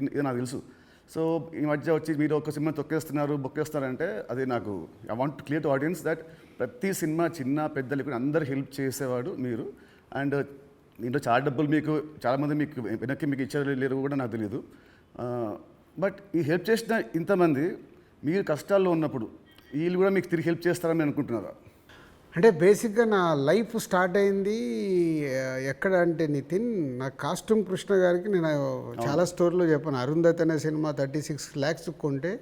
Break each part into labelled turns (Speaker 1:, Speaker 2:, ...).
Speaker 1: ఇది నాకు తెలుసు. సో ఈ మధ్య వచ్చి మీరు ఒక సినిమా తొక్కేస్తున్నారు బొక్కేస్తున్నారంటే అది నాకు I want to clear to audience that ప్రతి సినిమా చిన్న పెద్దలు కూడా అందరు హెల్ప్ చేసేవాడు మీరు. అండ్ దీంట్లో చాలా డబ్బులు మీకు చాలామంది మీకు వెనక్కి మీకు ఇచ్చారు లేరు కూడా నాకు తెలియదు. బట్ ఈ హెల్ప్ చేసిన ఇంతమంది మీరు కష్టాల్లో ఉన్నప్పుడు వీళ్ళు కూడా మీకు తిరిగి హెల్ప్ చేస్తారని అనుకుంటున్నారా?
Speaker 2: అంటే బేసిక్గా నా లైఫ్ స్టార్ట్ అయింది ఎక్కడ అంటే నితిన్, నా కాస్ట్యూమ్ కృష్ణ గారికి నేను చాలా స్టోరీలో చెప్పాను. అరుంధతి అనే సినిమా 36 lakhs కొంటే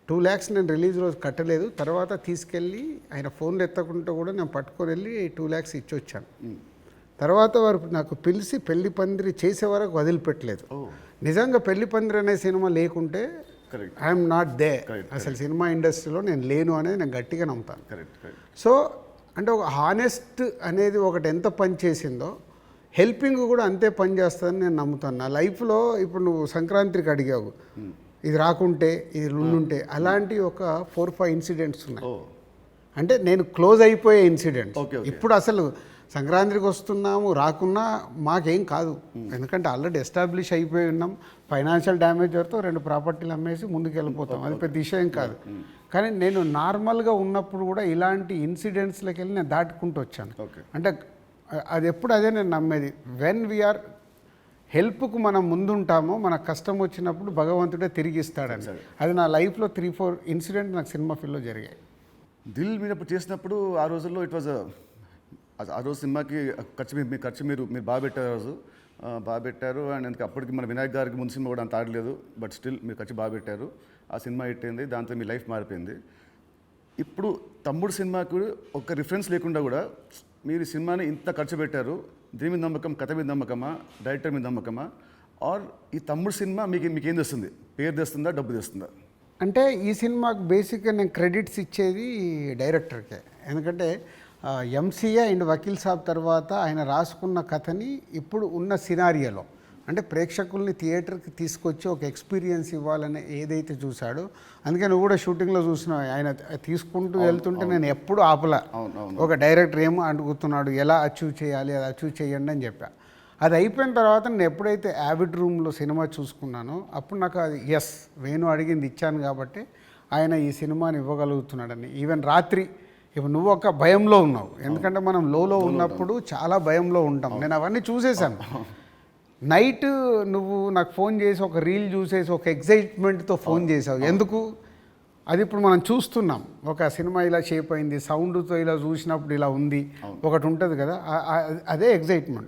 Speaker 2: 2 lakhs నేను రిలీజ్ రోజు కట్టలేదు. తర్వాత తీసుకెళ్ళి ఆయన ఫోన్లు ఎత్తకుంటే కూడా నేను పట్టుకొని వెళ్ళి 2 lakhs ఇచ్చి వచ్చాను. తర్వాత వారు నాకు పిలిచి పెళ్లి పందిరి చేసే వరకు వదిలిపెట్టలేదు. నిజంగా పెళ్లి పందిరి అనే సినిమా లేకుంటే ఐఎమ్ నాట్ దే, అసలు సినిమా ఇండస్ట్రీలో నేను లేను అనేది నేను గట్టిగా నమ్ముతాను. సో అంటే ఒక హానెస్ట్ అనేది ఒకటి ఎంత పని చేసిందో హెల్పింగ్ కూడా అంతే పని చేస్తుందని నేను నమ్ముతాను. నా లైఫ్లో ఇప్పుడు నువ్వు సంక్రాంతికి అడిగావు, ఇది రాకుంటే ఇది ఉండుంటే, అలాంటి ఒక 4-5 ఇన్సిడెంట్స్ ఉన్నాయి. అంటే నేను క్లోజ్ అయిపోయే ఇన్సిడెంట్స్. ఇప్పుడు అసలు సంక్రాంతికి వస్తున్నాము రాకున్నా మాకేం కాదు, ఎందుకంటే ఆల్రెడీ ఎస్టాబ్లిష్ అయిపోయి ఉన్నాం. ఫైనాన్షియల్ డ్యామేజ్ వరకు 2 ప్రాపర్టీలు అమ్మేసి ముందుకు వెళ్ళిపోతాం, అది పెద్ద విషయం కాదు. కానీ నేను నార్మల్గా ఉన్నప్పుడు కూడా ఇలాంటి ఇన్సిడెంట్స్లోకి వెళ్ళి నేను దాటుకుంటూ వచ్చాను. అంటే అది ఎప్పుడు అదే నేను నమ్మేది, వెన్ వీఆర్ హెల్ప్కు మనం ముందుంటామో మనకు కష్టం వచ్చినప్పుడు భగవంతుడే తిరిగి ఇస్తాడని. అది నా లైఫ్లో 3-4 ఇన్సిడెంట్ నాకు సినిమా ఫీల్డ్లో జరిగాయి.
Speaker 1: దిల్ మీద చేసినప్పుడు ఆ రోజుల్లో ఇట్ వాజ్ ఆ రోజు సినిమాకి ఖర్చు మీరు బాగా పెట్టారు. ఆ రోజు బాగా పెట్టారు. అండ్ అప్పటికి మన వినాయక్ గారికి ముందు సినిమా కూడా అంత ఆడలేదు, బట్ స్టిల్ మీరు ఖర్చు బాగా పెట్టారు. ఆ సినిమా హిట్ అయింది, దాంతో మీ లైఫ్ మారిపోయింది. ఇప్పుడు తమ్ముడు సినిమాకు ఒక రిఫరెన్స్ లేకుండా కూడా మీరు ఈ సినిమాని ఇంత ఖర్చు పెట్టారు. దీని మీద నమ్మకం, కథ మీద నమ్మకమా, డైరెక్టర్ మీద నమ్మకమా, ఆర్ ఈ తమ్ముడు సినిమా మీకేం తెస్తుంది? పేరు తెస్తుందా, డబ్బు తెస్తుందా?
Speaker 2: అంటే ఈ సినిమాకు బేసిక్గా నేను క్రెడిట్స్ ఇచ్చేది డైరెక్టర్కే. ఎందుకంటే ఎంసీఏ అండ్ వకీల్ సాబ్ తర్వాత ఆయన రాసుకున్న కథని ఇప్పుడు ఉన్న సినారియోలో అంటే ప్రేక్షకుల్ని థియేటర్కి తీసుకొచ్చి ఒక ఎక్స్పీరియన్స్ ఇవ్వాలని ఏదైతే చూశాడో, అందుకే నువ్వు కూడా షూటింగ్లో చూసినావు, ఆయన తీసుకుంటూ వెళ్తుంటే నేను ఎప్పుడు ఆపలా. ఒక డైరెక్టర్ ఏమో అడుగుతున్నాడు, ఎలా అచీవ్ చేయాలి, అది అచీవ్ చేయండి అని చెప్పా. అది అయిపోయిన తర్వాత నేను ఎప్పుడైతే యావిడ్ రూమ్లో సినిమా చూసుకున్నానో అప్పుడు నాకు అది ఎస్, వేణు అడిగింది ఇచ్చాను కాబట్టి ఆయన ఈ సినిమాని ఇవ్వగలుగుతున్నాడని. ఈవెన్ రాత్రి ఇప్పుడు నువ్వు ఒక భయంలో ఉన్నావు, ఎందుకంటే మనం లోలో ఉన్నప్పుడు చాలా భయంలో ఉంటాం. నేను అవన్నీ చూసేసాను. నైట్ నువ్వు నాకు ఫోన్ చేసి ఒక రీల్ చూసేసి ఒక ఎగ్జైట్మెంట్తో ఫోన్ చేసావు. ఎందుకు? అది ఇప్పుడు మనం చూస్తున్నాం, ఒక సినిమా ఇలా షేప్ అయింది, సౌండ్తో ఇలా చూసినప్పుడు ఇలా ఉంది, ఒకటి ఉంటుంది కదా, అదే ఎగ్జైట్మెంట్.